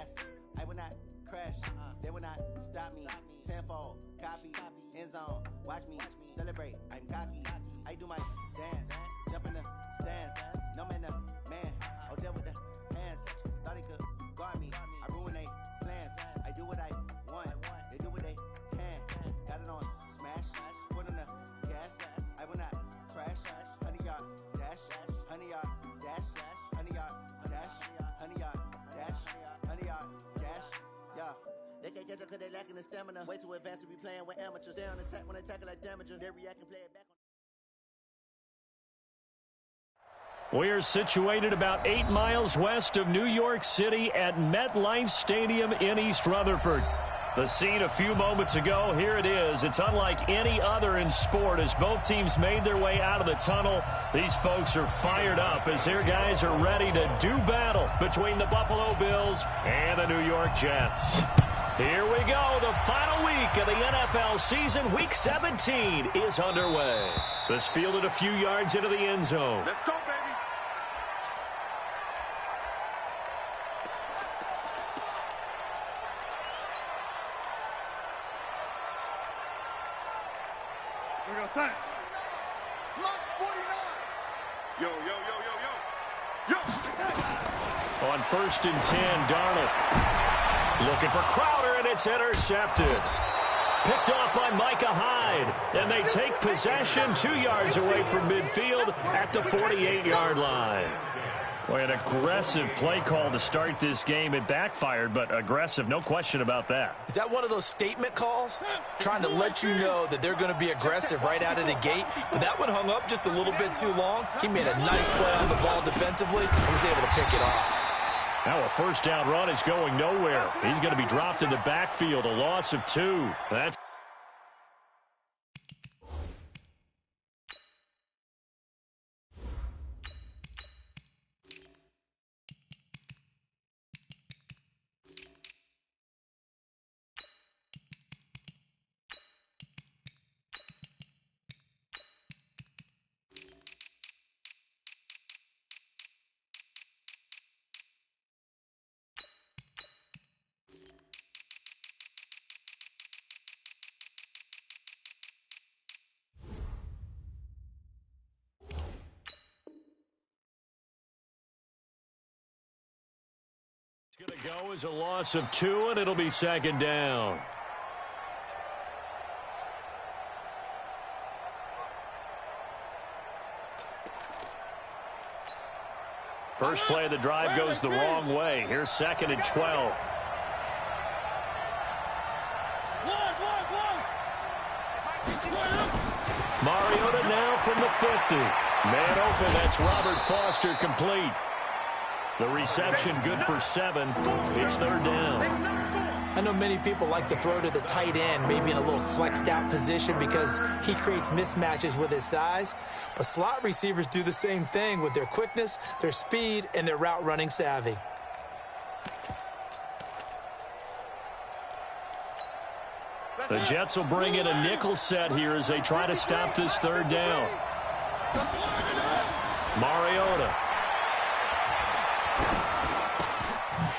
gas. I will not crash. They will not stop me. Tenfold, copy, end zone. Watch me celebrate. I'm cocky. I do my dance. Jump in the stands. No man, man. Oh, there with the hands. Thought he could guard me. I ruin they plans. I do what I want. They do what they can. Got it on smash. Put on the gas. I will not crash. 100-yard dash. 100-yard dash. 100-yard dash. 100-yard dash. 100-yard dash. Yeah. They can't catch up because they lacking the stamina. Way too advanced to be playing with amateurs. Stay on attack when they tackle like damager. They react and play it back on. We're situated about 8 miles west of New York City at MetLife Stadium in East Rutherford. The scene a few moments ago, here it is. It's unlike any other in sport as both teams made their way out of the tunnel. These folks are fired up as their guys are ready to do battle between the Buffalo Bills and the New York Jets. Here we go. The final week of the NFL season, Week 17, is underway. This fielded a few yards into the end zone. Let's go, baby. We're going to sign. Block 49. Yo, yo, yo, yo, yo. Yo. On 1st and 10, Darnold. Looking for Crowder, and it's intercepted. Picked off by Micah Hyde. And they take possession 2 yards away from midfield at the 48-yard line. Boy, an aggressive play call to start this game. It backfired, but aggressive, no question about that. Is that one of those statement calls? Trying to let you know that they're going to be aggressive right out of the gate. But that one hung up just a little bit too long. He made a nice play on the ball defensively and was able to pick it off. Now a first down run is going nowhere. He's going to be dropped in the backfield, a loss of 2. That's going to go as a loss of 2, and it'll be 2nd down. First play of the drive goes the wrong way. Here's 2nd and 12. Mariota now from the 50. Man open, that's Robert Foster complete. The reception good for 7. It's 3rd down. I know many people like to throw to the tight end, maybe in a little flexed out position because he creates mismatches with his size. But slot receivers do the same thing with their quickness, their speed, and their route running savvy. The Jets will bring in a nickel set here as they try to stop this 3rd down. Mariota.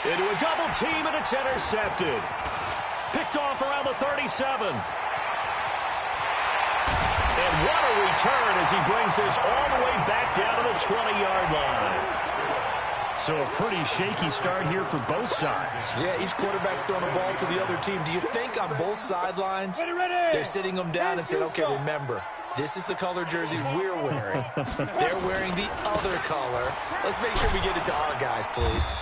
Into a double team, and it's intercepted. Picked off around the 37. And what a return as he brings this all the way back down to the 20-yard line. So a pretty shaky start here for both sides. Yeah, each quarterback's throwing the ball to the other team. Do you think on both sidelines they're sitting them down and saying, okay, remember, this is the color jersey we're wearing. They're wearing the other color. Let's make sure we get it to our guys, please.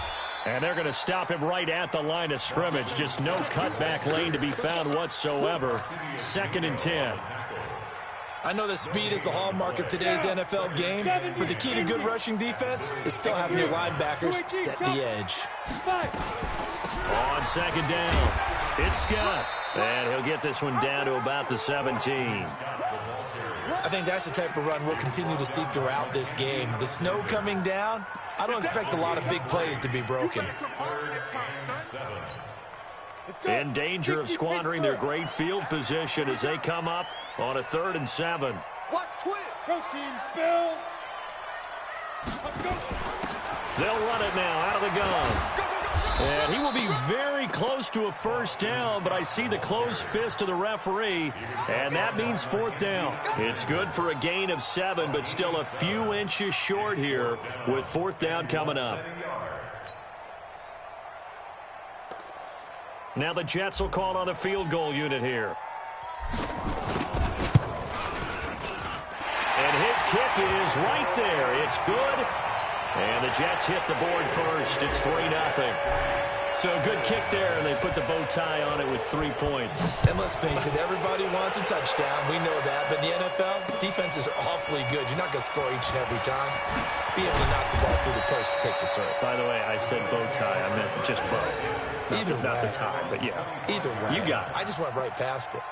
And they're going to stop him right at the line of scrimmage. Just no cutback lane to be found whatsoever. 2nd and 10. I know that speed is the hallmark of today's NFL game, but the key to good rushing defense is still having your linebackers set the edge. On 2nd down, it's Scott. And he'll get this one down to about the 17. I think that's the type of run we'll continue to see throughout this game. The snow coming down, I don't expect a lot of big plays to be broken. In danger of squandering their great field position as they come up on a 3rd and 7. Go team, Spill. They'll run it now out of the gun. And he will be very close to a first down, but I see the closed fist of the referee, and that means fourth down. It's good for a gain of 7, but still a few inches short here with fourth down coming up. Now the Jets will call on the field goal unit here. And his kick is right there. It's good. And the Jets hit the board first. It's 3-0. So a good kick there, and they put the bow tie on it with 3 points. And let's face it, everybody wants a touchdown. We know that. But in the NFL, defenses are awfully good. You're not going to score each and every time. Be able to knock the ball through the post and take the turn. By the way, I said bow tie. I meant just bow. Not the tie, but yeah. Either way. You got it. I just went right past it.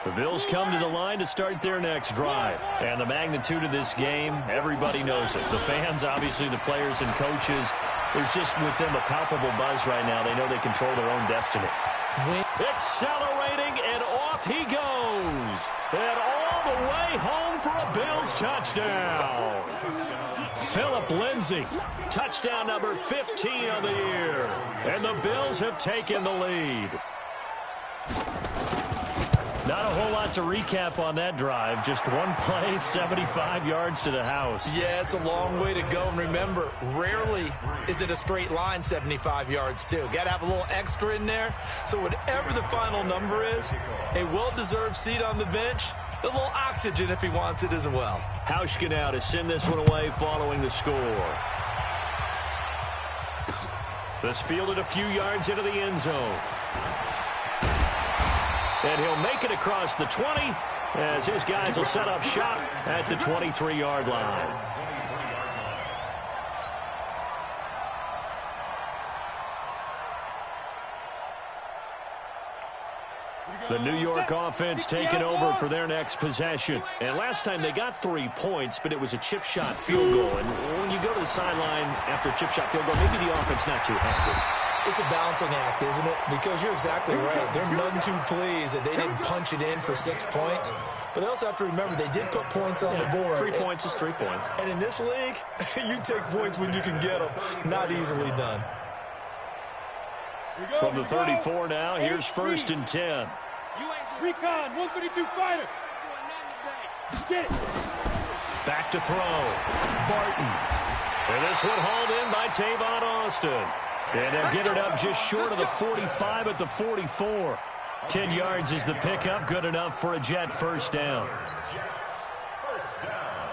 The Bills come to the line to start their next drive. And the magnitude of this game, everybody knows it. The fans, obviously the players and coaches, there's just with them a palpable buzz right now. They know they control their own destiny. Accelerating, and off he goes. And all the way home for a Bills touchdown. Phillip Lindsay, touchdown number 15 of the year. And the Bills have taken the lead. Not a whole lot to recap on that drive. Just one play, 75 yards to the house. Yeah, it's a long way to go. And remember, rarely is it a straight line 75 yards, too. Got to have a little extra in there. So whatever the final number is, a well-deserved seat on the bench, a little oxygen if he wants it as well. Hauschka now to send this one away following the score. This fielded a few yards into the end zone. And he'll make it across the 20 as his guys will set up shop at the 23-yard line. The New York offense taking over for their next possession. And last time they got 3 points, but it was a chip shot field goal. And when you go to the sideline after a chip shot field goal, maybe the offense not too happy. It's a balancing act, isn't it? Because you're exactly right. They're none too pleased that they didn't punch it in for 6 points. But they also have to remember they did put points on the board. 3 points is 3 points. And in this league, you take points when you can get them. Not easily done. From the 34 now, here's 1st and 10. Recon, 132 fighter. Get it. Back to throw. Barton. And this one hauled in by Tavon Austin. And they'll get it up just short of the 45 at the 44. 10 yards is the pickup. Good enough for a Jet first down. First down.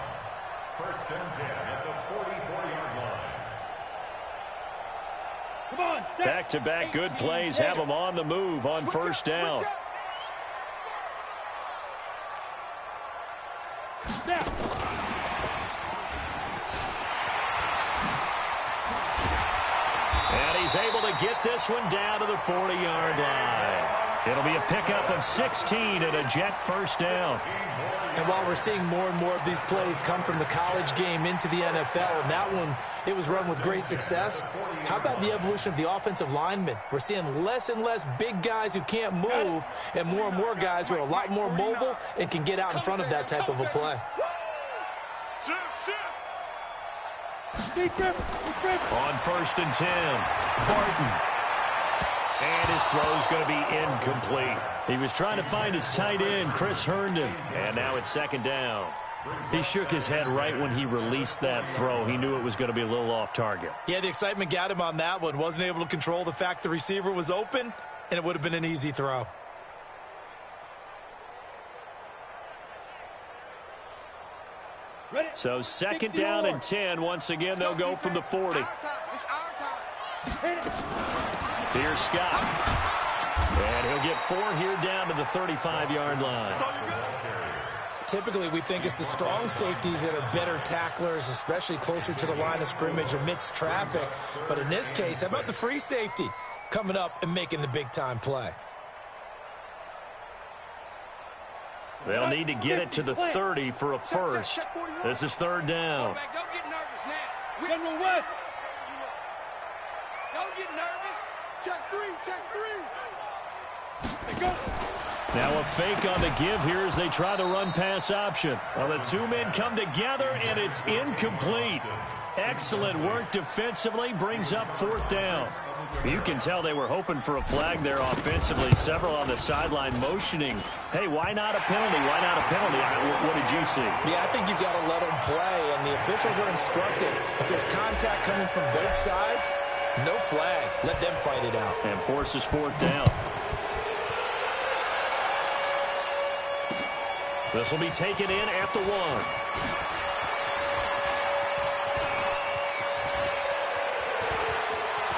1st and 10 at the 44-yard line. Come on, set. Back-to-back good plays have them on the move on first down. Now. And he's able to get this one down to the 40-yard line. It'll be a pickup of 16 and a Jet first down. And while we're seeing more and more of these plays come from the college game into the NFL, and that one, it was run with great success, how about the evolution of the offensive linemen? We're seeing less and less big guys who can't move and more guys who are a lot more mobile and can get out in front of that type of a play. On 1st and 10, Barton. And his throw's going to be incomplete. He was trying to find his tight end, Chris Herndon. And now it's 2nd down. He shook his head right when he released that throw. He knew it was going to be a little off target. Yeah, the excitement got him on that one. Wasn't able to control the fact the receiver was open, and it would have been an easy throw. So 2nd down and 10. Once again, they'll go from the 40. Here's Scott. And he'll get 4 here down to the 35-yard line. Typically, we think it's the strong safeties that are better tacklers, especially closer to the line of scrimmage amidst traffic. But in this case, how about the free safety coming up and making the big-time play? They'll need to get it to the 30 for a first. This is 3rd down. Don't get nervous now. General West. Don't get nervous. Check 3. Go. Now a fake on the give here as they try the run-pass option. Well, the two men come together, and it's incomplete. Excellent work defensively, brings up 4th down. You can tell they were hoping for a flag there offensively. Several on the sideline motioning, hey, why not a penalty? Why not a penalty? What did you see? Yeah, I think you've got to let them play, and the officials are instructed. If there's contact coming from both sides, no flag. Let them fight it out. And forces 4th down. This will be taken in at the 1.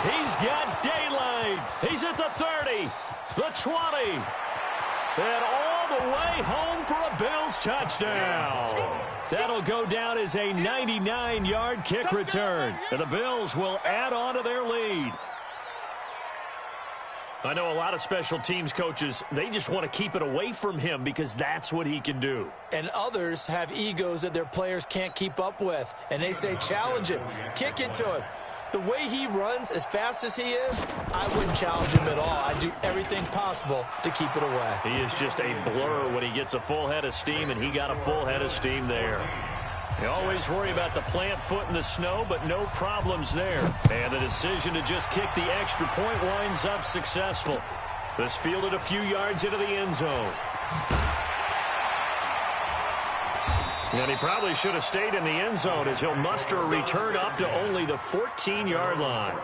He's got daylight. He's at the 30, the 20, and all the way home for a Bills touchdown. That'll go down as a 99-yard kick return, and the Bills will add on to their lead. I know a lot of special teams coaches, they just want to keep it away from him because that's what he can do. And others have egos that their players can't keep up with, and they say challenge him, kick it to him. The way he runs as fast as he is, I wouldn't challenge him at all. I'd do everything possible to keep it away. He is just a blur when he gets a full head of steam, and he got a full head of steam there. You always worry about the plant foot in the snow, but no problems there. And the decision to just kick the extra point winds up successful. This fielded a few yards into the end zone. And he probably should have stayed in the end zone as he'll muster a return up to only the 14-yard line.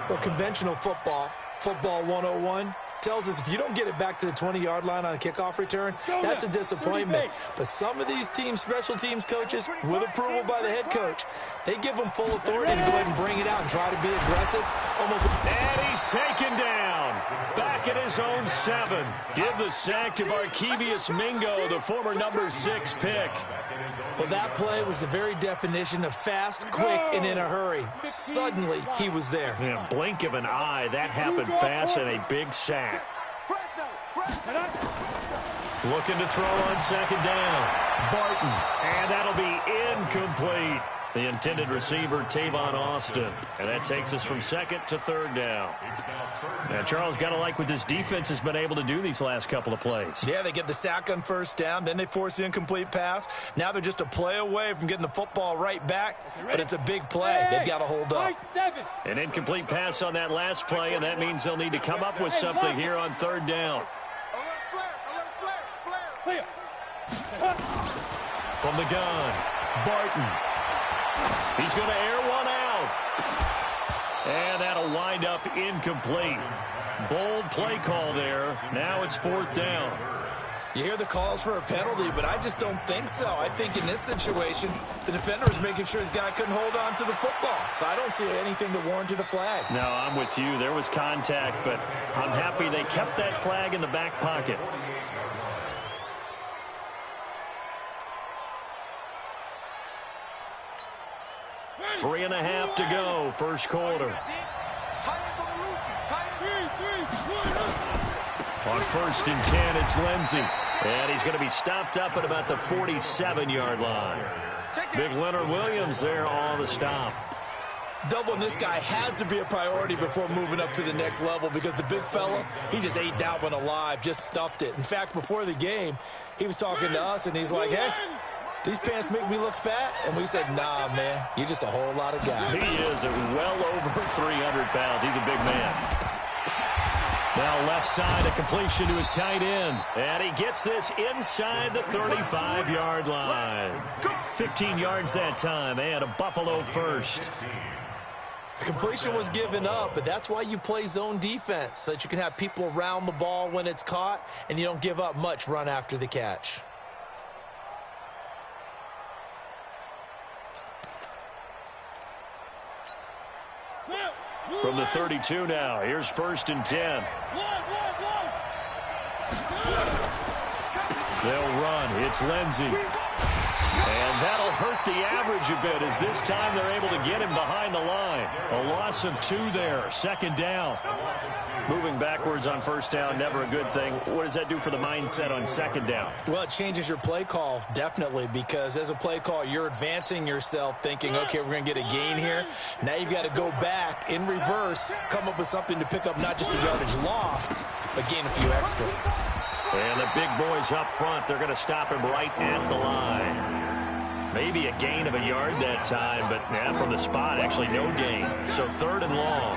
Well, conventional football 101, tells us if you don't get it back to the 20-yard line on a kickoff return, that's a disappointment. But some of these teams, special teams coaches, with approval by the head coach, they give them full authority to go ahead and bring it out and try to be aggressive. And he's taken down. Back at his own 7. Give the sack to Barkevius Mingo, the former number 6 pick. Well, that play was the very definition of fast, quick, and in a hurry. Suddenly, he was there. In a blink of an eye, that happened fast, and a big sack. Looking to throw on 2nd down. Barton, and that'll be incomplete. The intended receiver, Tavon Austin. And that takes us from 2nd to 3rd down. Now, Charles, got to like what this defense has been able to do these last couple of plays. Yeah, they get the sack on 1st down, then they force the incomplete pass. Now they're just a play away from getting the football right back, but it's a big play. They've got to hold up. An incomplete pass on that last play, and that means they'll need to come up with something here on 3rd down. From the gun, Barton. He's going to air one out. And that'll wind up incomplete. Bold play call there. Now it's 4th down. You hear the calls for a penalty, but I just don't think so. I think in this situation, the defender was making sure his guy couldn't hold on to the football. So I don't see anything to warrant a flag. No, I'm with you. There was contact, but I'm happy they kept that flag in the back pocket. Three and a half to go, first quarter. On 1st and 10, it's Lindsey. And he's going to be stopped up at about the 47-yard line. Big Leonard Williams there on the stop. Doubling this guy has to be a priority before moving up to the next level because the big fella, he just ate that one alive, just stuffed it. In fact, before the game, he was talking to us, and he's like, hey, these pants make me look fat? And we said, nah, man, you're just a whole lot of guy. He is at well over 300 pounds. He's a big man. Now left side, a completion to his tight end. And he gets this inside the 35-yard line. 15 yards that time, and a Buffalo first. The completion was given up, but that's why you play zone defense, so that you can have people around the ball when it's caught, and you don't give up much run after the catch. From the 32 now, here's 1st and 10. They'll run. It's Lindsey. And that'll hurt the average a bit as this time they're able to get him behind the line. A loss of 2 there, 2nd down. Moving backwards on 1st down, never a good thing. What does that do for the mindset on 2nd down? Well, it changes your play call, definitely, because as a play call, you're advancing yourself thinking, okay, we're going to get a gain here. Now you've got to go back in reverse, come up with something to pick up not just the yardage lost, but gain a few extra. And the big boys up front, they're going to stop him right at the line. Maybe a gain of a yard that time, but from the spot, actually no gain. So 3rd and long.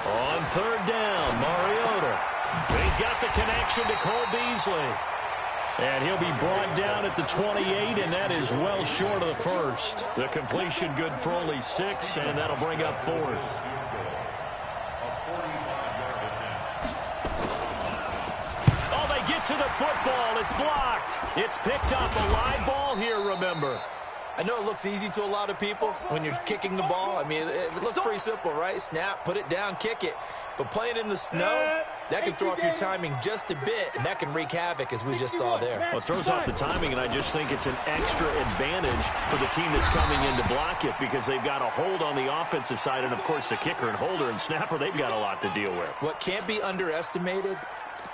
On 3rd down, Mariota. He's got the connection to Cole Beasley. And he'll be brought down at the 28, and that is well short of the first. The completion good for only 6, and that'll bring up 4th. Oh, they get to the football. It's blocked. It's picked up. A live ball here, remember. I know it looks easy to a lot of people when you're kicking the ball. I mean, it looks pretty simple, right? Snap, put it down, kick it. But playing in the snow, that can throw off your timing just a bit, and that can wreak havoc, as we just saw there. Well, it throws off the timing, and I just think it's an extra advantage for the team that's coming in to block it because they've got a hold on the offensive side, and, of course, the kicker and holder and snapper, they've got a lot to deal with. What can't be underestimated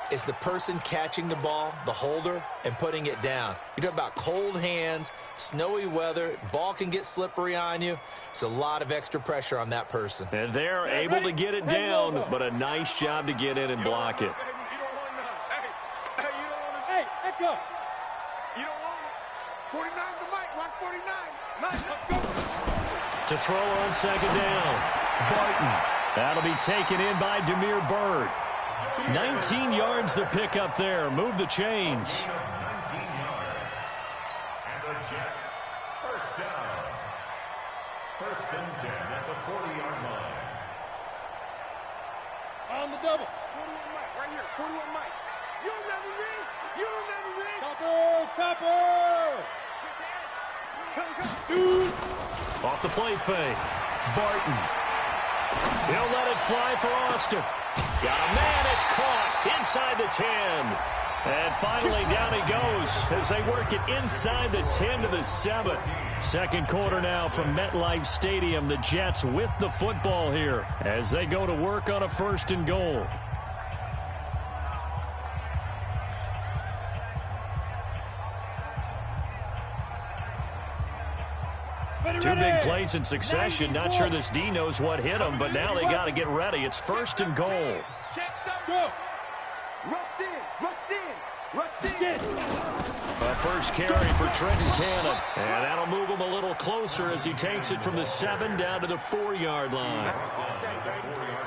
is the person catching the ball, the holder, and putting it down. You're talking about cold hands, snowy weather, the ball can get slippery on you. It's a lot of extra pressure on that person. And they're able to get it down, but a nice job to get in and block it. Hey, echo. You don't want it. 49's the mic. Watch 49. Nice. Let's go. To throw on 2nd down, Barton. That'll be taken in by Demir Bird. 19 yards the pick up there. Move the chains. 19 yards. And the Jets, 1st down. 1st and 10 at the 40-yard line. On the double. 41 mic. Right here. 41 mic. You remember me? You remember me? Topper. Shoot. Off the play fake. Barton. He'll let it fly for Austin. Got a man. It's caught inside the 10. And finally down he goes as they work it inside the 10 to the 7. 2nd quarter now from MetLife Stadium. The Jets with the football here as they go to work on a 1st and goal. Two big plays in succession. Not sure this D knows what hit him, but now they got to get ready. It's 1st and goal. Go. Rush in. Rush in. Rush in. A first carry for Trenton Cannon. And that'll move him a little closer as he takes it from the 7 down to the 4-yard line.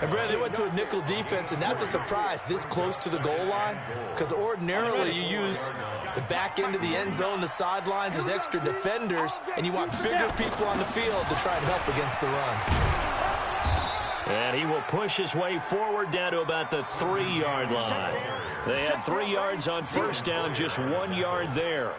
And, Brad, they went to a nickel defense, and that's a surprise this close to the goal line because ordinarily you use the back end of the end zone, the sidelines as extra defenders, and you want bigger people on the field to try and help against the run. And he will push his way forward down to about the 3-yard line. They had 3 yards on 1st down, just 1 yard there.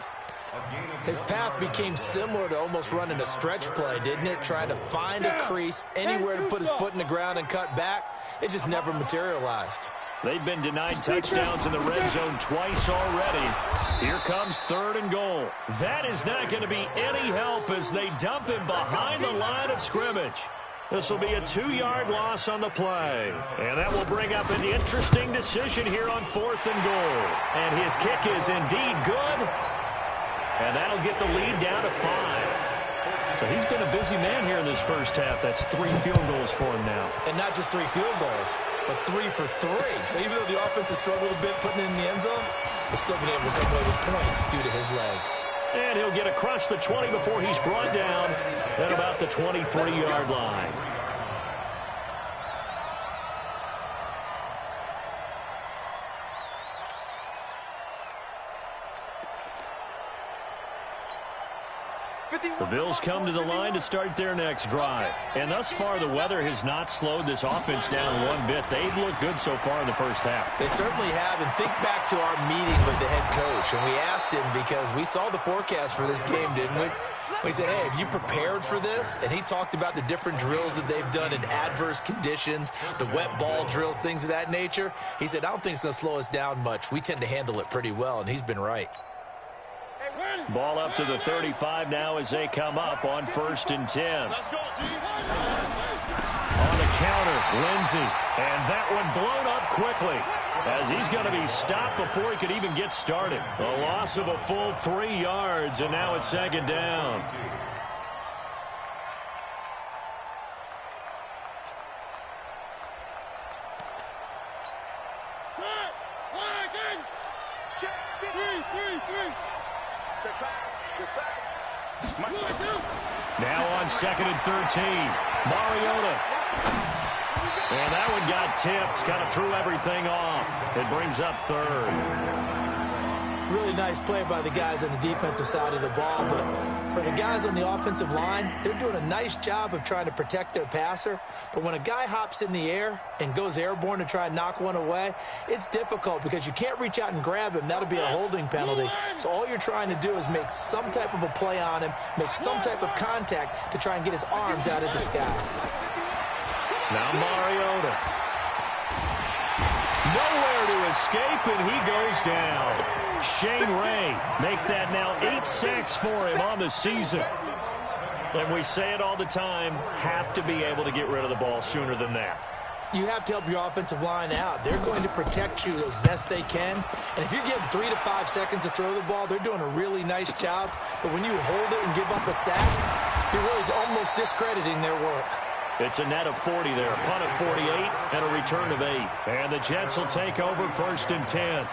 His path became similar to almost running a stretch play, didn't it? Trying to find a crease, anywhere to put his foot in the ground and cut back. It just never materialized. They've been denied touchdowns in the red zone twice already. Here comes 3rd and goal. That is not going to be any help as they dump him behind the line of scrimmage. This will be a 2-yard loss on the play. And that will bring up an interesting decision here on 4th and goal. And his kick is indeed good. And that'll get the lead down to 5. So he's been a busy man here in this first half. That's 3 field goals for him now. And not just 3 field goals, but 3 for 3. So even though the offense has struggled a bit putting it in the end zone, they've still been able to come away with points due to his leg. And he'll get across the 20 before he's brought down at about the 23-yard line. The Bills come to the line to start their next drive. And thus far, the weather has not slowed this offense down one bit. They've looked good so far in the first half. They certainly have. And think back to our meeting with the head coach. And we asked him because we saw the forecast for this game, didn't we? We said, hey, have you prepared for this? And he talked about the different drills that they've done in adverse conditions, the wet ball drills, things of that nature. He said, I don't think it's going to slow us down much. We tend to handle it pretty well, and he's been right. Ball up to the 35 now as they come up on 1st and 10. Let's go, G. On the counter, Lindsey. And that one blown up quickly. as he's going to be stopped before he could even get started. A loss of a full 3 yards, and now it's second down. Now on 2nd and 13, Mariota. And that one got tipped, kind of threw everything off. It brings up 3rd. Really nice play by the guys on the defensive side of the ball, but for the guys on the offensive line, they're doing a nice job of trying to protect their passer. But when a guy hops in the air and goes airborne to try and knock one away, it's difficult because you can't reach out and grab him. That'll be a holding penalty. So all you're trying to do is make some type of a play on him, make some type of contact to try and get his arms out of the sky. Now Mariota. Nowhere to escape, and he goes down. Shane Ray make that now 8 sacks for him on the season. And we say it all the time, have to be able to get rid of the ball sooner than that. You have to help your offensive line out. They're going to protect you as best they can. And if you're getting 3 to 5 seconds to throw the ball, they're doing a really nice job. But when you hold it and give up a sack, you're really almost discrediting their work. It's a net of 40 there, punt of 48, and a return of 8. And the Jets will take over 1st and 10.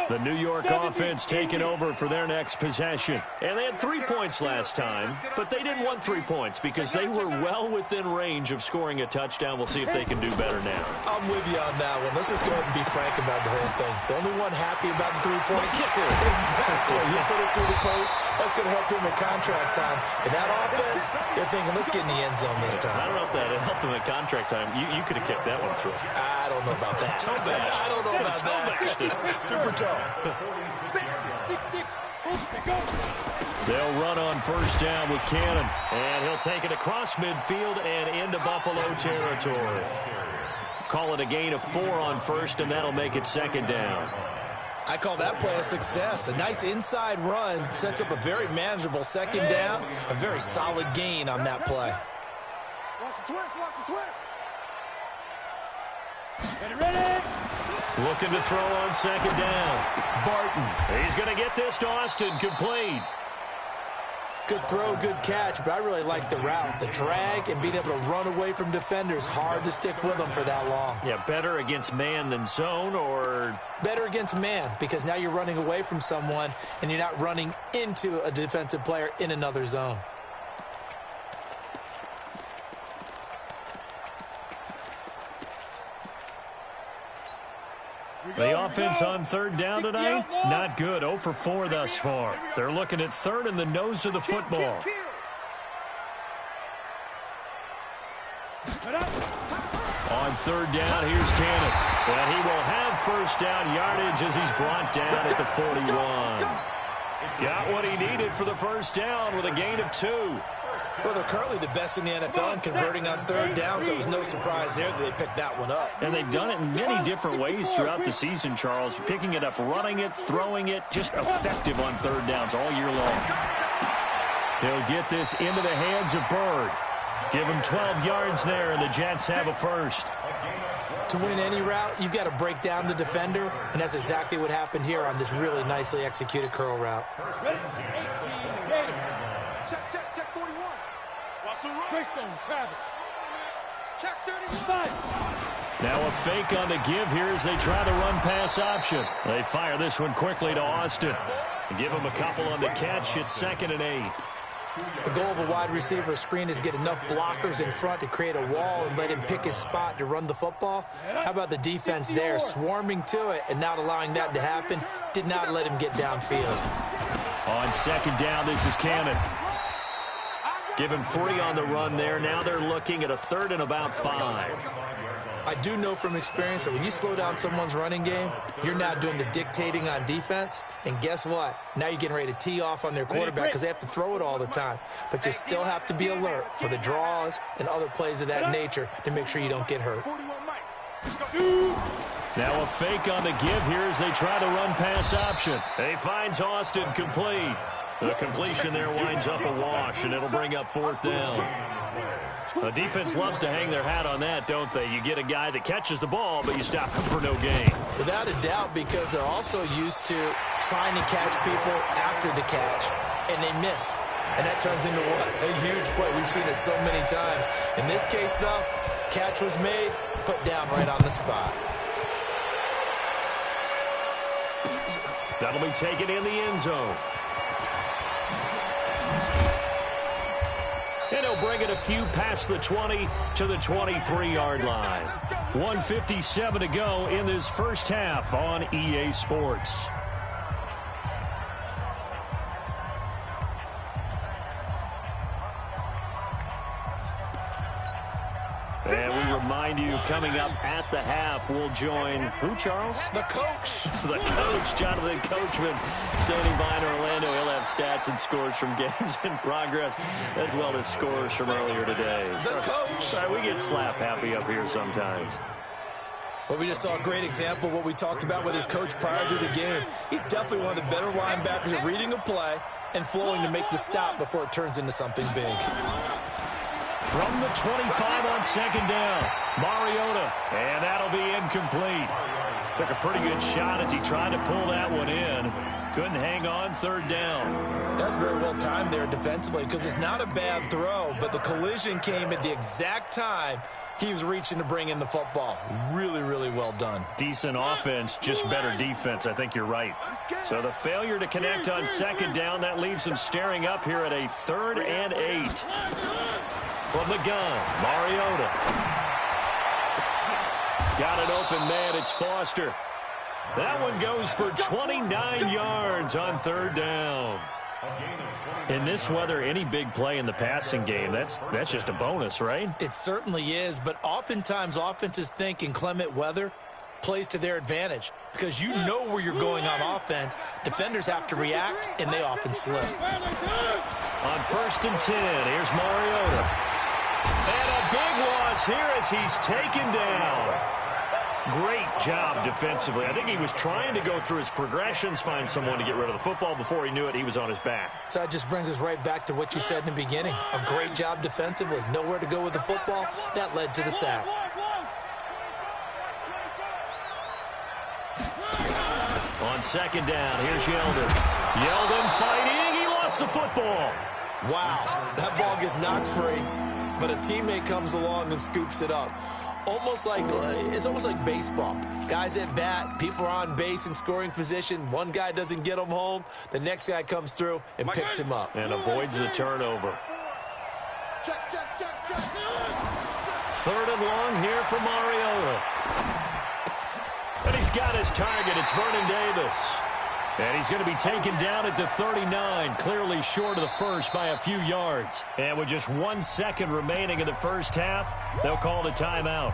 The New York offense taking over for their next possession. And they had 3 points last time, but they didn't want 3 points because they were well within range of scoring a touchdown. We'll see if they can do better now. I'm with you on that one. Let's just go ahead and be frank about the whole thing. The only one happy about the 3-point kicker. Exactly. You put it through the post. That's going to help him in contract time. And that offense, they're thinking, let's get in the end zone this time. I don't know if that helped him in contract time. You could have kicked that one through. I don't know about that. I don't know about that. Super toe. They'll run on 1st down with Cannon. And he'll take it across midfield and into Buffalo territory. Call it a gain of 4 on 1st, and that'll make it 2nd down. I call that play a success. A nice inside run sets up a very manageable 2nd down. A very solid gain on that play. Watch the twist, watch the twist. Ready? Looking to throw on 2nd down. Barton. He's going to get this to Austin, complete. Good throw, good catch, but I really like the route. The drag and being able to run away from defenders, hard to stick with them for that long. Yeah, better against man than zone, or? Better against man, because now you're running away from someone and you're not running into a defensive player in another zone. The offense on 3rd down tonight, not good. 0 for 4 thus far. They're looking at 3rd in the nose of the football. On 3rd down, here's Cannon. And he will have 1st down yardage as he's brought down at the 41. Got what he needed for the 1st down with a gain of 2. Well, they're currently the best in the NFL in converting on 3rd down, so it was no surprise there that they picked that one up. And they've done it in many different ways throughout the season, Charles. Picking it up, running it, throwing it, just effective on 3rd downs all year long. He'll get this into the hands of Bird. Give him 12 yards there, and the Jets have a 1st. To win any route, you've got to break down the defender, and that's exactly what happened here on this really nicely executed curl route. Check 41. Watch the run. Greystone, Travis. Check 31. Now a fake on the give here as they try the run-pass option. They fire this one quickly to Austin. Give him a couple on the catch. It's 2nd and 8. The goal of a wide receiver screen is get enough blockers in front to create a wall and let him pick his spot to run the football. How about the defense there, swarming to it and not allowing that to happen? Did not let him get downfield. On 2nd down, this is Cannon. Give him 3 on the run there. Now they're looking at a 3rd and about 5. I do know from experience that when you slow down someone's running game, you're now doing the dictating on defense. And guess what? Now you're getting ready to tee off on their quarterback because they have to throw it all the time. But you still have to be alert for the draws and other plays of that nature to make sure you don't get hurt. Now a fake on the give here as they try the run-pass option. He finds Austin complete. The completion there winds up a wash, and it'll bring up 4th down. The defense loves to hang their hat on that, don't they? You get a guy that catches the ball, but you stop him for no gain. Without a doubt, because they're also used to trying to catch people after the catch, and they miss. And that turns into what? A huge play. We've seen it so many times. In this case, though, catch was made, put down right on the spot. That'll be taken in the end zone. And he'll bring it a few past the 20 to the 23-yard line. 1:57 to go in this first half on EA Sports. And we remind you, coming up at the half, we'll join who, Charles? The coach. The coach, Jonathan Coachman, standing by in Orlando. He'll have stats and scores from games in progress, as well as scores from earlier today. The coach. Sorry, we get slap happy up here sometimes. Well, we just saw a great example of what we talked about with his coach prior to the game. He's definitely one of the better linebackers at reading a play and flowing to make the stop before it turns into something big. From the 25 on second down, Mariota, and that'll be incomplete. Took a pretty good shot as he tried to pull that one in. Couldn't hang on, third down. That's very well timed there defensively because it's not a bad throw, but the collision came at the exact time he was reaching to bring in the football. Really, really well done. Decent offense, just better defense. I think you're right. So the failure to connect on second down, that leaves him staring up here at a 3rd and 8. From the gun, Mariota. Got an open man, it's Foster. That one goes for 29 yards on third down. In this weather, any big play in the passing game, that's just a bonus, right? It certainly is, but oftentimes offenses think in clement weather plays to their advantage because you know where you're going on offense. Defenders have to react, and they often slip. On 1st and 10, here's Mariota. And a big loss here as he's taken down. Great job defensively. I think he was trying to go through his progressions, find someone to get rid of the football. Before he knew it, he was on his back. So that just brings us right back to what you said in the beginning. A great job defensively. Nowhere to go with the football. That led to the sack. On second down, here's Yeldon. Yeldon fighting. He lost the football. Wow, that ball gets knocked free, but a teammate comes along and scoops it up. It's almost like baseball. Guys at bat, people are on base in scoring position. One guy doesn't get him home. The next guy comes through and picks him up. And avoids the turnover. Check. 3rd and long here for Mariota. And he's got his target. It's Vernon Davis. And he's going to be taken down at the 39, clearly short of the first by a few yards. And with just 1 second remaining in the first half, they'll call the timeout.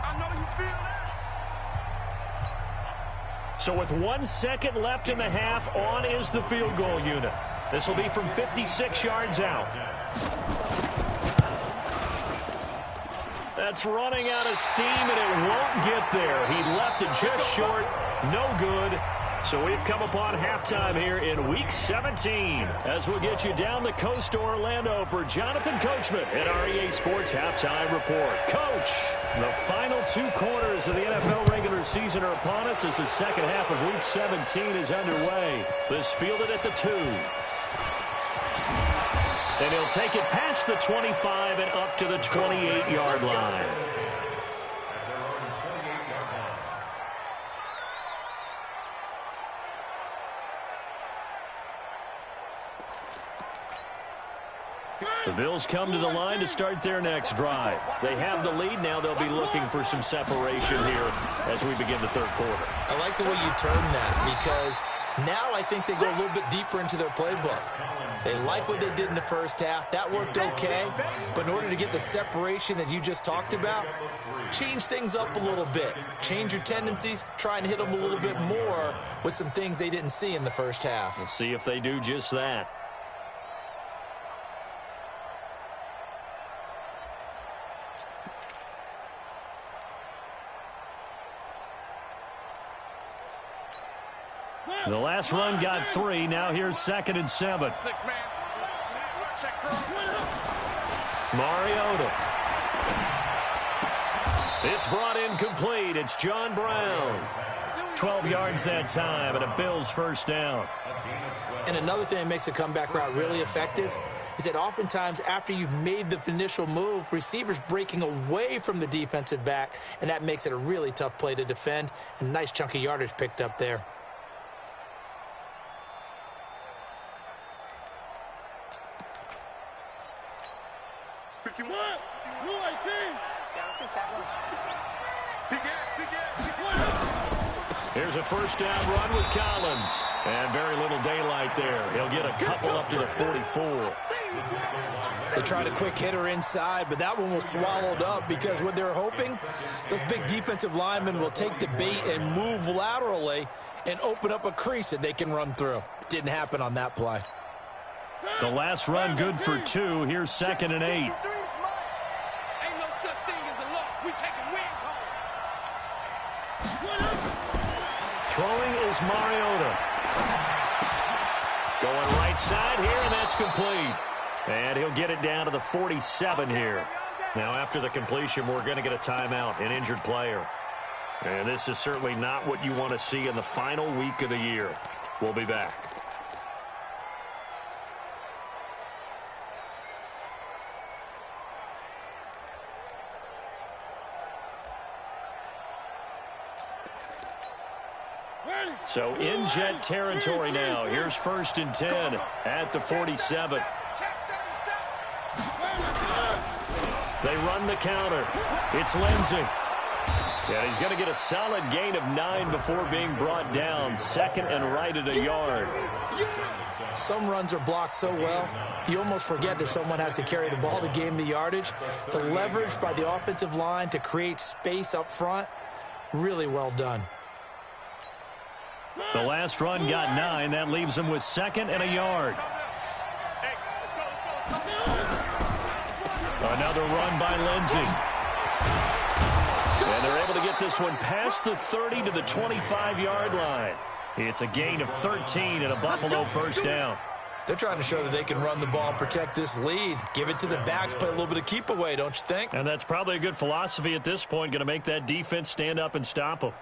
So with 1 second left in the half, on is the field goal unit. This will be from 56 yards out. That's running out of steam, and it won't get there. He left it just short. No good. So we've come upon halftime here in Week 17 as we'll get you down the coast to Orlando for Jonathan Coachman at our EA Sports Halftime Report. Coach, the final 2 quarters of the NFL regular season are upon us as the second half of Week 17 is underway. This fielded at the 2. And he'll take it past the 25 and up to the 28-yard line. The Bills come to the line to start their next drive. They have the lead. Now they'll be looking for some separation here as we begin the third quarter. I like the way you term that because now I think they go a little bit deeper into their playbook. They like what they did in the first half. That worked okay. But in order to get the separation that you just talked about, change things up a little bit. Change your tendencies. Try and hit them a little bit more with some things they didn't see in the first half. We'll see if they do just that. The last run got 3. Now here's 2nd and 7. Mariota. It's brought in complete. It's John Brown. 12 yards that time, and a Bills first down. And another thing that makes a comeback route really effective is that oftentimes after you've made the initial move, receivers breaking away from the defensive back, and that makes it a really tough play to defend. And nice chunk of yardage picked up there. Here's a first down run with Collins. And very little daylight there. He'll get a couple up to the 44. They tried a quick hitter inside, but that one was swallowed up because what they're hoping, those big defensive linemen will take the bait and move laterally and open up a crease that they can run through. Didn't happen on that play. The last run good for 2. Here's 2nd and 8. Ain't no such thing as a loss. We taking wins home. Throwing is Mariota. Going right side here, and that's complete. And he'll get it down to the 47 here. Now, after the completion, we're going to get a timeout, an injured player. And this is certainly not what you want to see in the final week of the year. We'll be back. So in Jet territory now. Here's 1st and 10 at the 47. They run the counter. It's Lindsey. Yeah, he's going to get a solid gain of 9 before being brought down. 2nd and right at a yard. Some runs are blocked so well, you almost forget that someone has to carry the ball to gain the yardage. The leverage by the offensive line to create space up front, really well done. The last run got 9. That leaves him with 2nd and a yard. Another run by Lindsey. And they're able to get this one past the 30 to the 25-yard line. It's a gain of 13 and a Buffalo first down. They're trying to show that they can run the ball and protect this lead. Give it to the backs, play a little bit of keep away, don't you think? And that's probably a good philosophy at this point, going to make that defense stand up and stop them.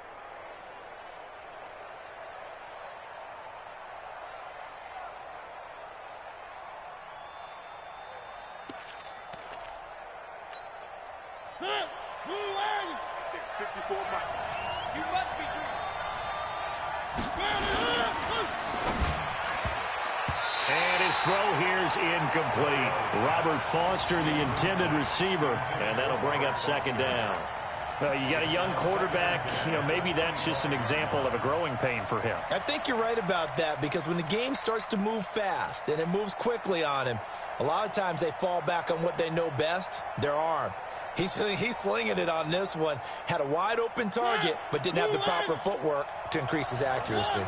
Throw here's incomplete. Robert Foster, the intended receiver, and that'll bring up 2nd down. You got a young quarterback, maybe that's just an example of a growing pain for him. I think you're right about that, because when the game starts to move fast and it moves quickly on him, a lot of times they fall back on what they know best, their arm. He's slinging it on this one. Had a wide open target, but didn't have the proper footwork to increase his accuracy.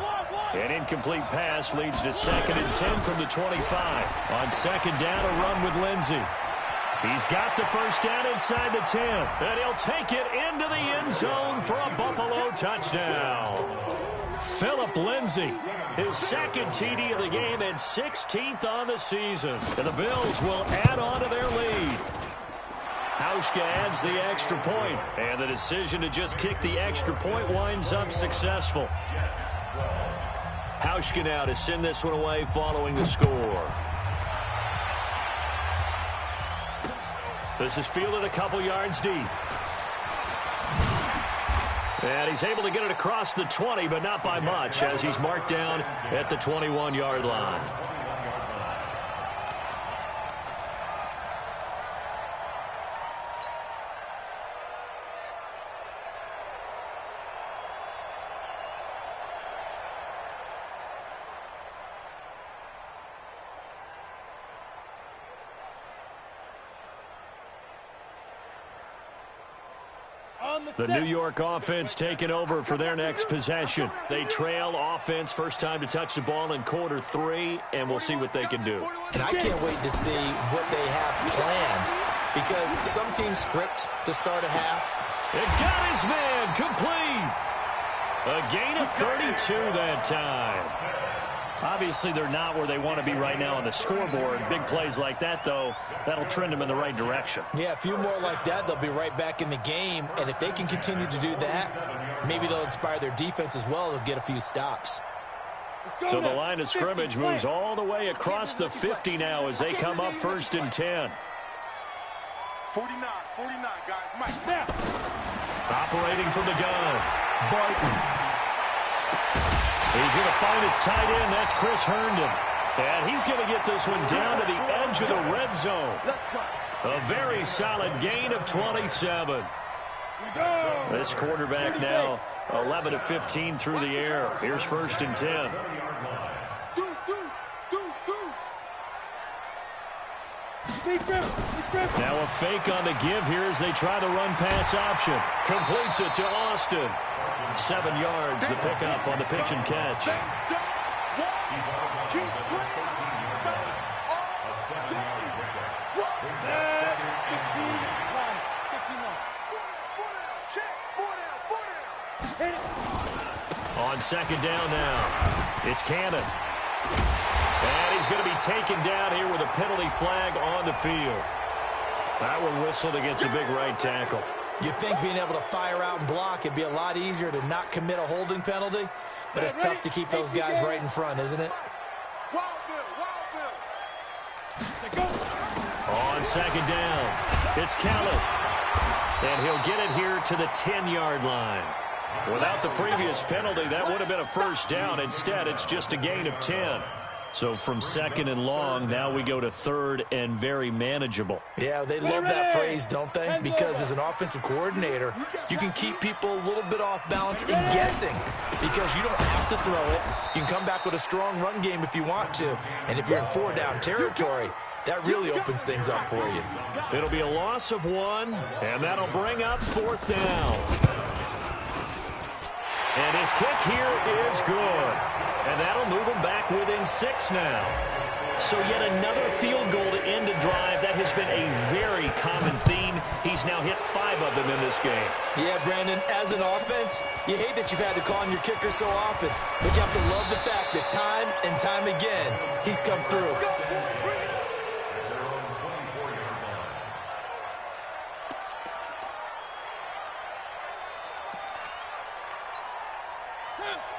An incomplete pass leads to 2nd and 10 from the 25. On 2nd down, a run with Lindsey. He's got the first down inside the 10. And he'll take it into the end zone for a Buffalo touchdown. Phillip Lindsey, his 2nd TD of the game and 16th on the season. And the Bills will add on to their lead. Hauschka adds the extra point, and the decision to just kick the extra point winds up successful. Hauschka now to send this one away following the score. This is fielded a couple yards deep. And he's able to get it across the 20, but not by much, as he's marked down at the 21-yard line. The New York offense taking over for their next possession. They trail offense, first time to touch the ball in quarter 3, and we'll see what they can do. And I can't wait to see what they have planned, because some teams script to start a half. It got his man complete. A gain of 32 that time. Obviously, they're not where they want to be right now on the scoreboard. Big plays like that, though, that'll trend them in the right direction. Yeah, a few more like that, they'll be right back in the game. And if they can continue to do that, maybe they'll inspire their defense as well. They'll get a few stops. So the line of scrimmage moves all the way across the 50 now as they come up 1st and 10. 49, guys. Mike, now. Operating from the gun, Barton. He's going to find his tight end. That's Chris Herndon. And he's going to get this one down to the edge of the red zone. A very solid gain of 27. This quarterback now 11 of 15 through the air. Here's 1st and 10. Now a fake on the give here as they try the run-pass option. Completes it to Austin. 7 yards, the pickup on the pitch and catch. On 2nd down now, it's Cannon. And he's going to be taken down here with a penalty flag on the field. That one whistled against a big right tackle. You'd think being able to fire out and block, it'd be a lot easier to not commit a holding penalty, but it's tough to keep those guys right in front, isn't it? On 2nd down, it's Kellen. And he'll get it here to the 10-yard line. Without the previous penalty, that would have been a 1st down. Instead, it's just a gain of 10. So from 2nd and long, now we go to 3rd and very manageable. Yeah, they love that phrase, don't they? Because as an offensive coordinator, you can keep people a little bit off balance and guessing because you don't have to throw it. You can come back with a strong run game if you want to. And if you're in 4-down territory, that really opens things up for you. It'll be a loss of 1, and that'll bring up 4th down. And his kick here is good. And that'll move him back within 6 now. So yet another field goal to end a drive. That has been a very common theme. He's now hit 5 of them in this game. Yeah, Brandon, as an offense, you hate that you've had to call on your kicker so often. But you have to love the fact that time and time again, he's come through.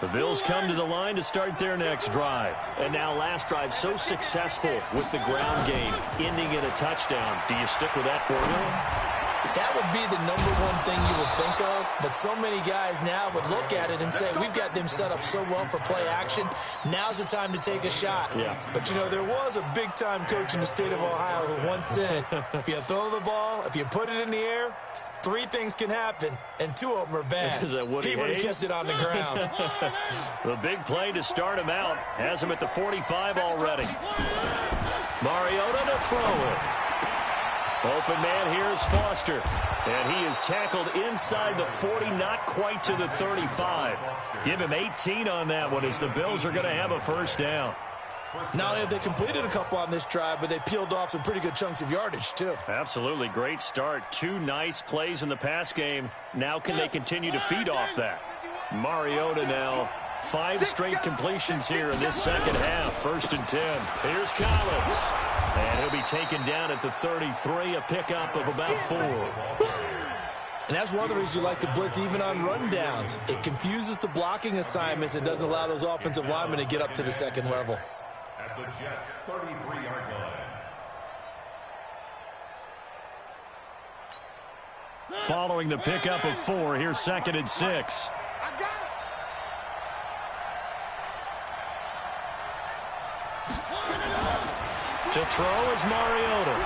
The Bills come to the line to start their next drive. And now last drive so successful with the ground game, ending in a touchdown. Do you stick with that formula? That would be the #1 thing you would think of, but so many guys now would look at it and say, we've got them set up so well for play action, now's the time to take a shot. Yeah. But, you know, there was a big-time coach in the state of Ohio who once said, if you throw the ball, if you put it in the air, 3 things can happen, and 2 of them are bad. Is that Woody he would have Hayes? kept it on the ground. The big play to start him out. Has him at the 45 already. Mariota to throw it. Open man here is Foster. And he is tackled inside the 40, not quite to the 35. Give him 18 on that one as the Bills are going to have a 1st down. Not only have they completed a couple on this drive, but they peeled off some pretty good chunks of yardage, too. Absolutely. Great start. 2 nice plays in the pass game. Now can they continue to feed off that? Mariota now 5 straight completions here in this second half. 1st and 10. Here's Collins. And he'll be taken down at the 33, a pickup of about 4. And that's one of the reasons you like to blitz even on rundowns. It confuses the blocking assignments. It doesn't allow those offensive linemen to get up to the second level. At the Jets' 33-yard line. Following the pickup of 4, here's 2nd and 6. To throw is Mariota.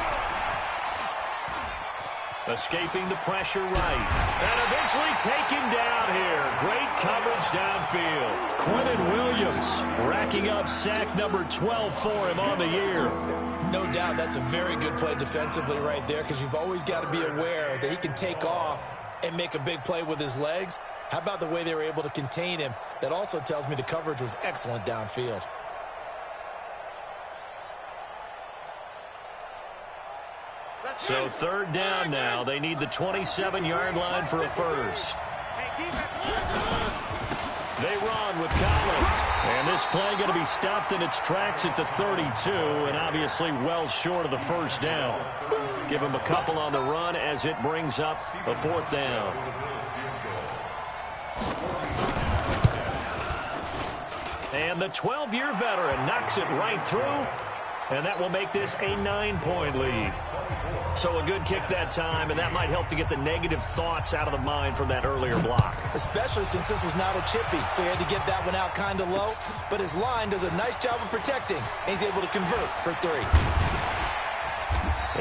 Escaping the pressure right. And eventually taken down here. Great coverage downfield. Quentin Williams racking up sack number 12 for him on the year. No doubt that's a very good play defensively right there because you've always got to be aware that he can take off and make a big play with his legs. How about the way they were able to contain him? That also tells me the coverage was excellent downfield. So 3rd down now. They need the 27-yard line for a 1st. They run with Collins. And this this play going to be stopped in its tracks at the 32, and obviously well short of the first down. Give him a couple on the run as it brings up a fourth down. And the 12-year veteran knocks it right through, and that will make this a 9-point lead. So a good kick that time, and that might help to get the negative thoughts out of the mind from that earlier block. Especially since this was not a chippy, so he had to get that one out kind of low. But his line does a nice job of protecting, and he's able to convert for 3.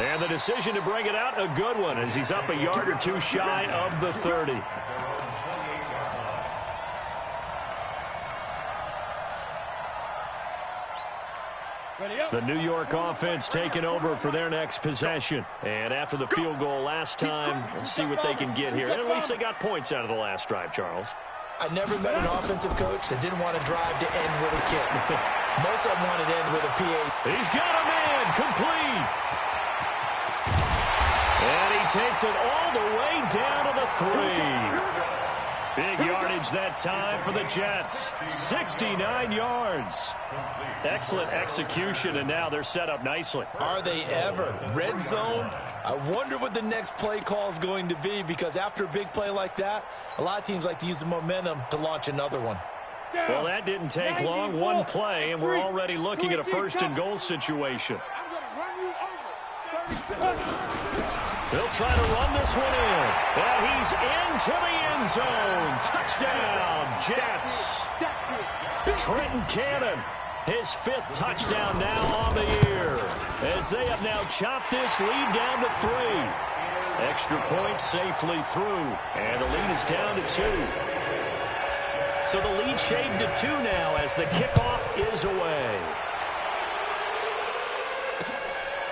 And the decision to bring it out, a good one, as he's up a yard or two shy of the 30. The New York offense taking over for their next possession. And after the field goal last time, let's see what they can get here. And at least they got points out of the last drive, Charles. I never met an offensive coach that didn't want to drive to end with a kick. Most of them wanted to end with a PA. He's got a man, complete. And he takes it all the way down to the 3. Big yardage that time for the Jets. 69 yards. Excellent execution, and now they're set up nicely. Are they ever? Red zone? I wonder what the next play call is going to be, because after a big play like that, a lot of teams like to use the momentum to launch another one. Well, that didn't take long. One play, and we're already looking at a first-and-goal situation. They'll try to run this one in. And he's into the end zone. Touchdown, Jets. Trenton Cannon, his 5th touchdown now on the year, as they have now chopped this lead down to 3. Extra point safely through, and the lead is down to 2. So the lead shaved to 2 now as the kickoff is away.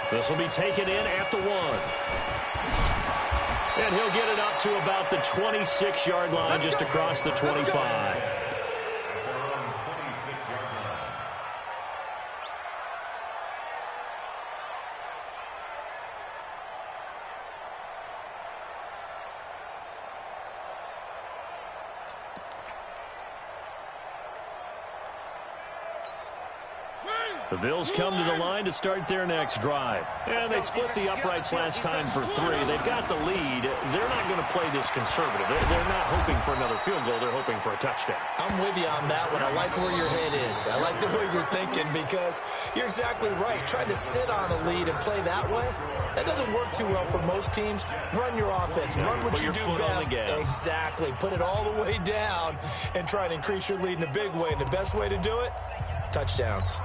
This will be taken in at the 1. And he'll get it up to about the 26-yard line, just across the 25. The Bills come to the line to start their next drive. And they split the uprights last time for 3. They've got the lead. They're not going to play this conservative. They're not hoping for another field goal. They're hoping for a touchdown. I'm with you on that one. I like where your head is. I like the way you're thinking, because you're exactly right. Trying to sit on a lead and play that way, that doesn't work too well for most teams. Run your offense. Run what you do best. Exactly. Put it all the way down and try and increase your lead in a big way. And the best way to do it, touchdowns.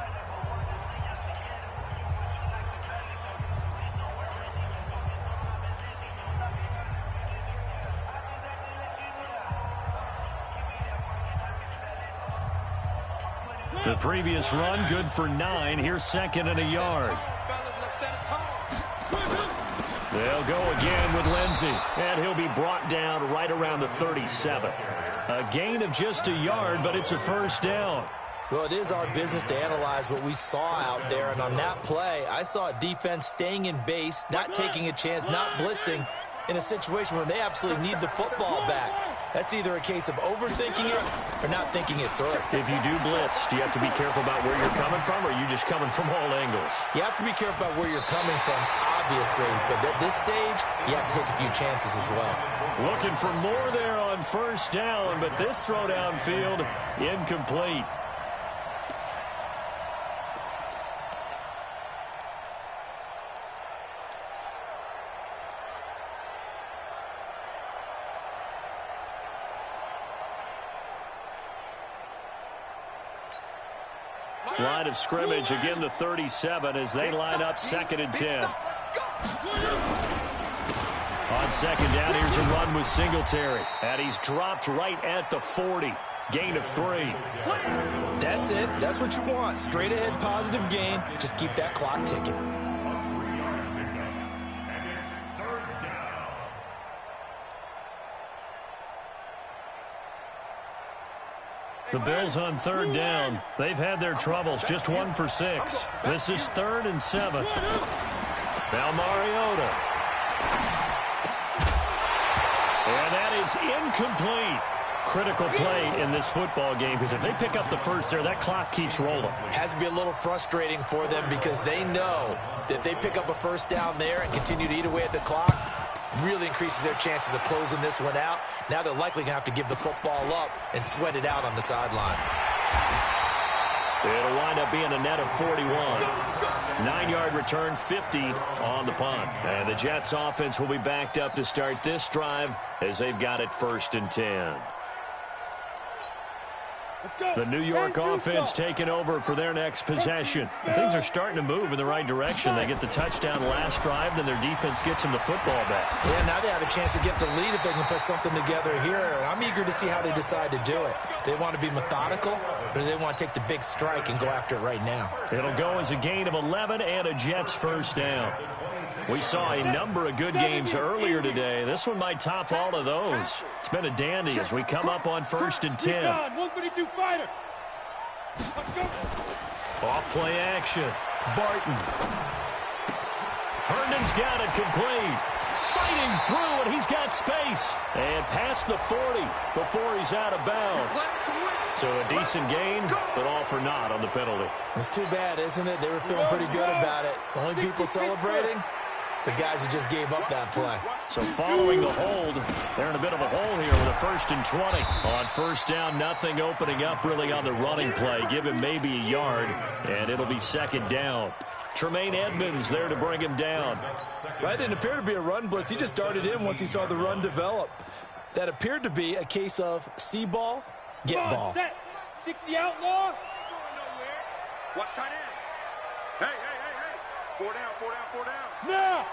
The previous run, good for 9. Here's 2nd and a yard. They'll go again with Lindsey, and he'll be brought down right around the 37. A gain of just a yard, but it's a first down. Well, it is our business to analyze what we saw out there, and on that play, I saw a defense staying in base, not taking a chance, not blitzing, in a situation where they absolutely need the football back. That's either a case of overthinking it or not thinking it through. If you do blitz, do you have to be careful about where you're coming from, or are you just coming from all angles? You have to be careful about where you're coming from, obviously, but at this stage, you have to take a few chances as well. Looking for more there on first down, but this throw downfield, incomplete. Line of scrimmage, again the 37 as they line up 2nd and 10. On 2nd down, here's a run with Singletary. And he's dropped right at the 40. Gain of 3. That's it. That's what you want. Straight ahead positive gain. Just keep that clock ticking. The Bills on 3rd down. They've had their troubles. Just 1 for 6. This is 3rd and 7. Now Mariota. And that is incomplete. Critical play in this football game, because if they pick up the first there, that clock keeps rolling. Has to be a little frustrating for them because they know that if they pick up a first down there and continue to eat away at the clock, really increases their chances of closing this one out. Now they're likely going to have to give the football up and sweat it out on the sideline. It'll wind up being a net of 41. 9-yard return, 50 on the punt. And the Jets offense will be backed up to start this drive as they've got it 1st and 10. The New York offense taking over for their next possession. And things are starting to move in the right direction. They get the touchdown last drive, then their defense gets them the football back. Yeah, now they have a chance to get the lead if they can put something together here. And I'm eager to see how they decide to do it. Do they want to be methodical, or do they want to take the big strike and go after it right now? It'll go as a gain of 11 and a Jets first down. We saw a number of good games earlier today. This one might top all of those. It's been a dandy as we come up on 1st and 10. 132 fighter. Off play action. Barton. Herndon's got it complete. Fighting through, and he's got space. And past the 40 before he's out of bounds. So a decent gain, but all for naught on the penalty. It's too bad, isn't it? They were feeling pretty good about it. The only people celebrating, the guys who just gave up that play. So following the hold, they're in a bit of a hole here with a 1st and 20. On 1st down, nothing opening up really on the running play. Give him maybe a yard, and it'll be 2nd down. Tremaine Edmonds there to bring him down. That didn't appear to be a run blitz. He just darted in once he saw the run develop. That appeared to be a case of see ball, get ball. Set. 60 outlaw. Watch tight end. Hey. 4 down. Now.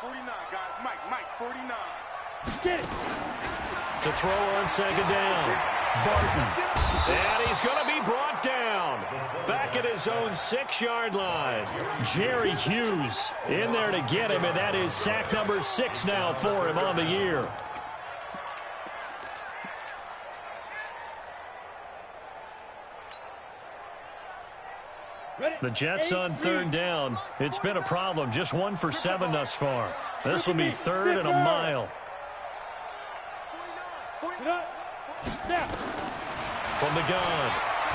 49, guys. Mike, 49. Get it. To throw on 2nd down. Barton. And he's going to be brought down. Back at his own 6-yard line. Jerry Hughes in there to get him, and that is sack number 6 now for him on the year. The Jets on 3rd down. It's been a problem. Just 1 for 7 thus far. This will be 3rd and a mile. From the gun,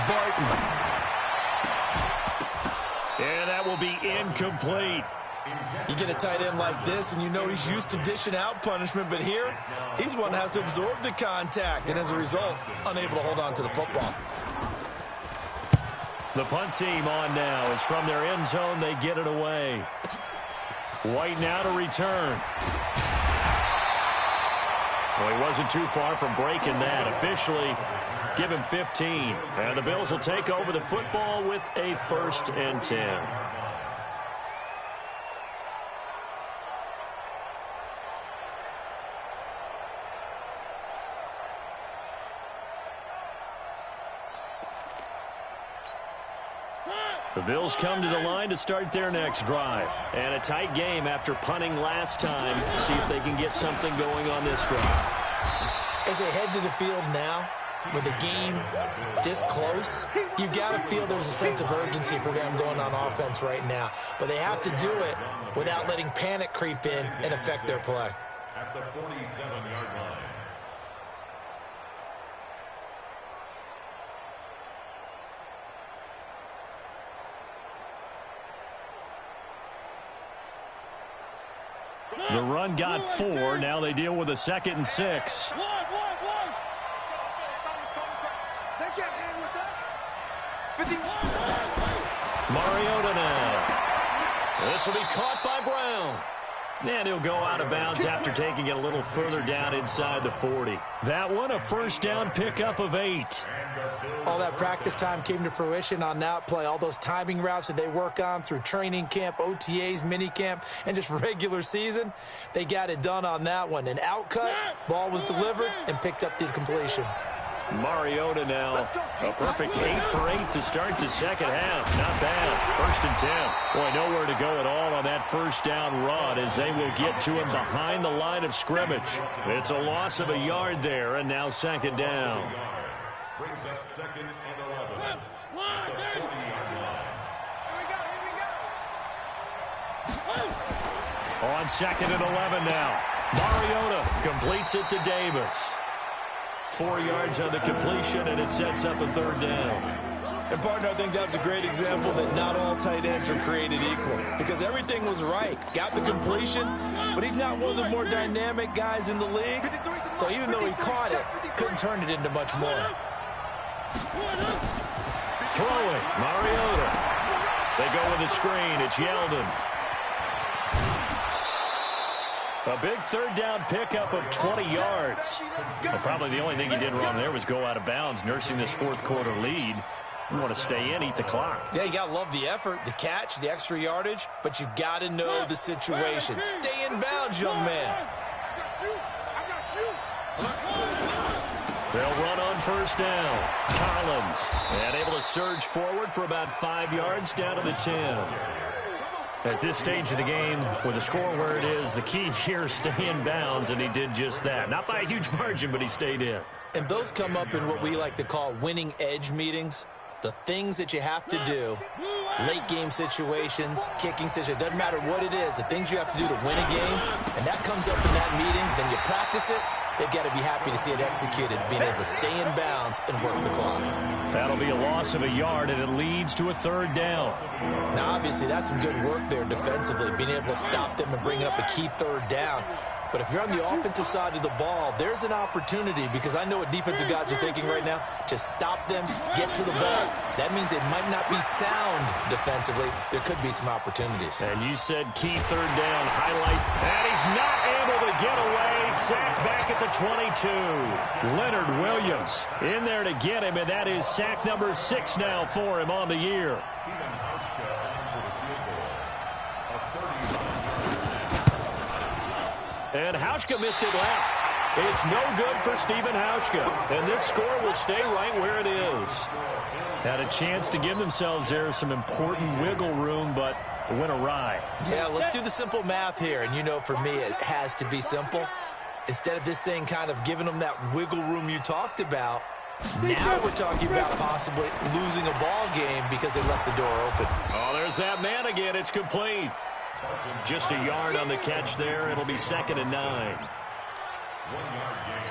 Barton. And that will be incomplete. You get a tight end like this, and you know he's used to dishing out punishment, but here, he's one that has to absorb the contact, and as a result, unable to hold on to the football. The punt team on now. As from their end zone, they get it away. White now to return. Well, he wasn't too far from breaking that. Officially, give him 15. And the Bills will take over the football with a 1st and 10. The Bills come to the line to start their next drive. And a tight game after punting last time. See if they can get something going on this drive. As they head to the field now, with the game this close, you've got to feel there's a sense of urgency for them going on offense right now. But they have to do it without letting panic creep in and affect their play. At the 47-yard line. The run got 4. Now they deal with a 2nd and 6. One. They can't hang with us. 51. Mariota now. This will be caught by Brown. And he'll go out of bounds after taking it a little further down inside the 40. That one, a 1st down pickup of 8. All that practice time came to fruition on that play. All those timing routes that they work on through training camp, OTAs, minicamp, and just regular season, they got it done on that one. An outcut, ball was delivered, and picked up the completion. Mariota now, a perfect 8 for 8 to start the 2nd half. Not bad. 1st and 10. Boy, nowhere to go at all on that 1st down run as they will get to him behind the line of scrimmage. It's a loss of a yard there, and now 2nd down. Brings up 2nd and 11. At the 40-yard line. On 2nd and 11 now. Mariota completes it to Davis. 4 yards on the completion, and it sets up a 3rd down. And, partner, I think that was a great example that not all tight ends are created equal because everything was right. Got the completion, but he's not one of the more dynamic guys in the league. So even though he caught it, couldn't turn it into much more. Throwing, Mariota. They go with the screen. It's Yeldon. A big 3rd down pickup of 20 yards. Well, probably the only thing he did wrong there was go out of bounds, nursing this 4th quarter lead. You want to stay in, eat the clock. Yeah, you got to love the effort, the catch, the extra yardage, but you got to know the situation. Stay in bounds, young man. They'll run on 1st down. Collins, and able to surge forward for about 5 yards down to the 10. At this stage of the game, with the score where it is, the key here is stay in bounds, and he did just that. Not by a huge margin, but he stayed in. And those come up in what we like to call winning edge meetings. The things that you have to do, late game situations, kicking situations, doesn't matter what it is, the things you have to do to win a game, and that comes up in that meeting, then you practice it, they've got to be happy to see it executed, being able to stay in bounds and work the clock. That'll be a loss of a yard, and it leads to a 3rd down. Now, obviously, that's some good work there defensively, being able to stop them and bring up a key 3rd down. But if you're on the offensive side of the ball, there's an opportunity because I know what defensive guys are thinking right now. Just stop them, get to the ball. That means they might not be sound defensively. There could be some opportunities. And you said key 3rd down highlight. And he's not able to get away. Sacked back at the 22. Leonard Williams in there to get him, and that is sack number 6 now for him on the year. And Hauschka missed it left. It's no good for Stephen Hauschka. And this score will stay right where it is. Had a chance to give themselves there some important wiggle room, but it went awry. Yeah, let's do the simple math here. And you know, for me, it has to be simple. Instead of this thing kind of giving them that wiggle room you talked about, now we're talking about possibly losing a ball game because they left the door open. Oh, there's that man again. It's complete. Just a yard on the catch there. It'll be 2nd and 9. 1-yard gain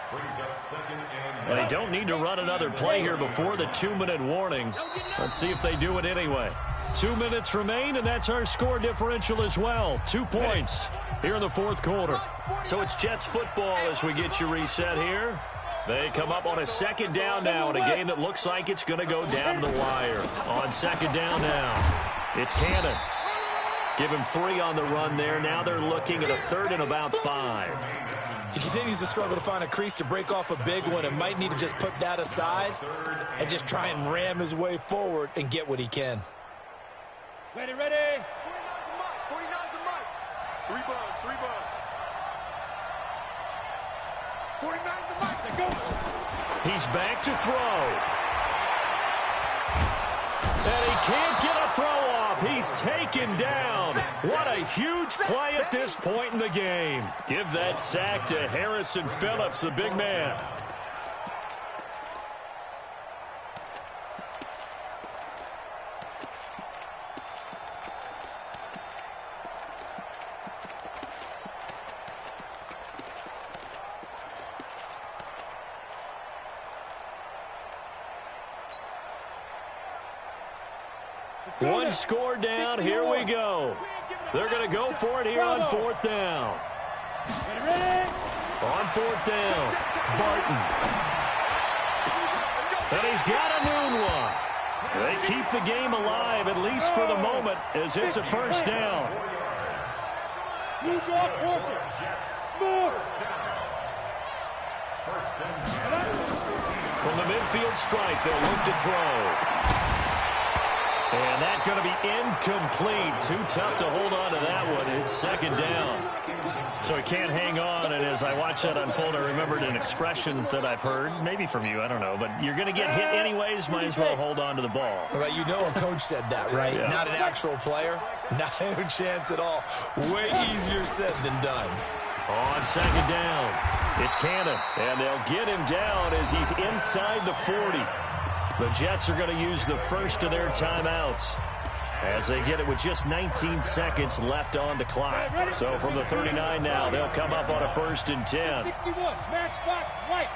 brings up 2nd and 9. And they don't need to run another play here before the 2-minute warning. Let's see if they do it anyway. 2 minutes remain, and that's our score differential as well. 2 points here in the 4th quarter. So it's Jets football as we get you reset here. They come up on a 2nd down now in a game that looks like it's going to go down to the wire. On 2nd down now, it's Cannon. Give him 3 on the run there. Now they're looking at a 3rd and about 5. He continues to struggle to find a crease to break off a big one and might need to just put that aside and just try and ram his way forward and get what he can. Ready, ready. 49's the mic. 3 bugs, 3 bugs. 49's the mic. Go. He's back to throw. And he can't get a throw off. He's taken down. What a huge play at this point in the game. Give that sack to Harrison Phillips, the big man. One score down. Here we go. They're going to go for it here on 4th down. On 4th down, Barton. And he's got a noon one. They keep the game alive, at least for the moment, as it's a 1st down. From the midfield strike, they'll look to throw. And that's going to be incomplete. Too tough to hold on to that one. It's 2nd down. So he can't hang on. And as I watch that unfold, I remembered an expression that I've heard, maybe from you, I don't know. But you're going to get hit anyways, might as well hold on to the ball. Right, you know a coach said that, right? Yeah. Not an actual player. Not a chance at all. Way easier said than done. On 2nd down, it's Cannon. And they'll get him down as he's inside the 40. The Jets are going to use the first of their timeouts as they get it with just 19 seconds left on the clock. So from the 39 now, they'll come up on a 1st and 10. 61, match box right.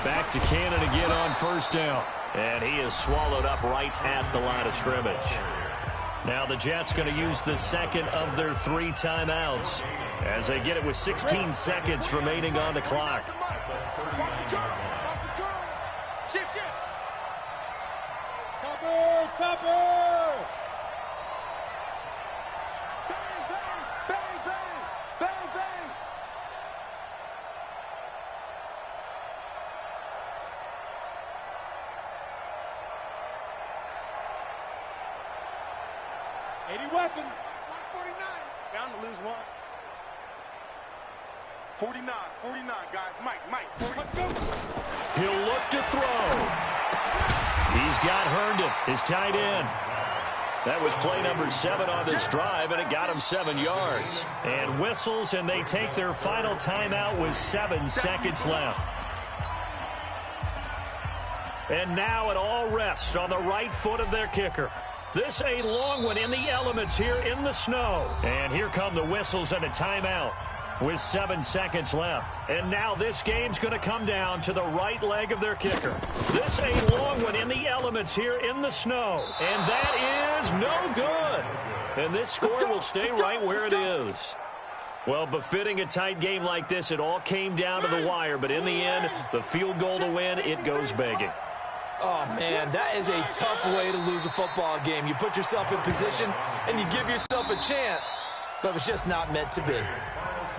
Back to Cannon again on first down. And he is swallowed up right at the line of scrimmage. Now the Jets going to use the second of their 3 timeouts as they get it with 16 seconds remaining on the clock. Shift. Topper. Bang. 80 weapon. 49. Bound to lose one. 49, guys. Mike. He'll look to throw. He's got Herndon, his tight end. That was play number 7 on this drive, and it got him 7 yards. And whistles, and they take their final timeout with 7 seconds left. And now it all rests on the right foot of their kicker. This a long one in the elements here in the snow. And here come the whistles and a timeout with 7 seconds left. And now this game's going to come down to the right leg of their kicker. This a long one in the elements here in the snow. And that is no good. And this score will stay right where it is. Well, befitting a tight game like this, it all came down to the wire. But in the end, the field goal to win, it goes begging. Oh, man, that is a tough way to lose a football game. You put yourself in position, and you give yourself a chance, but it's just not meant to be.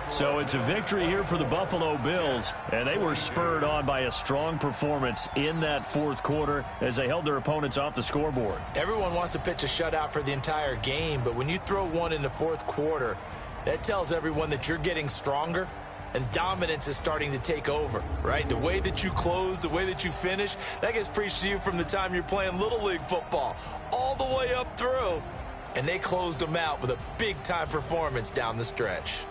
So it's a victory here for the Buffalo Bills, and they were spurred on by a strong performance in that fourth quarter as they held their opponents off the scoreboard. Everyone wants to pitch a shutout for the entire game, but when you throw one in the fourth quarter, that tells everyone that you're getting stronger, and dominance is starting to take over, right? The way that you close, the way that you finish, that gets preached to you from the time you're playing Little League football all the way up through. And they closed them out with a big-time performance down the stretch.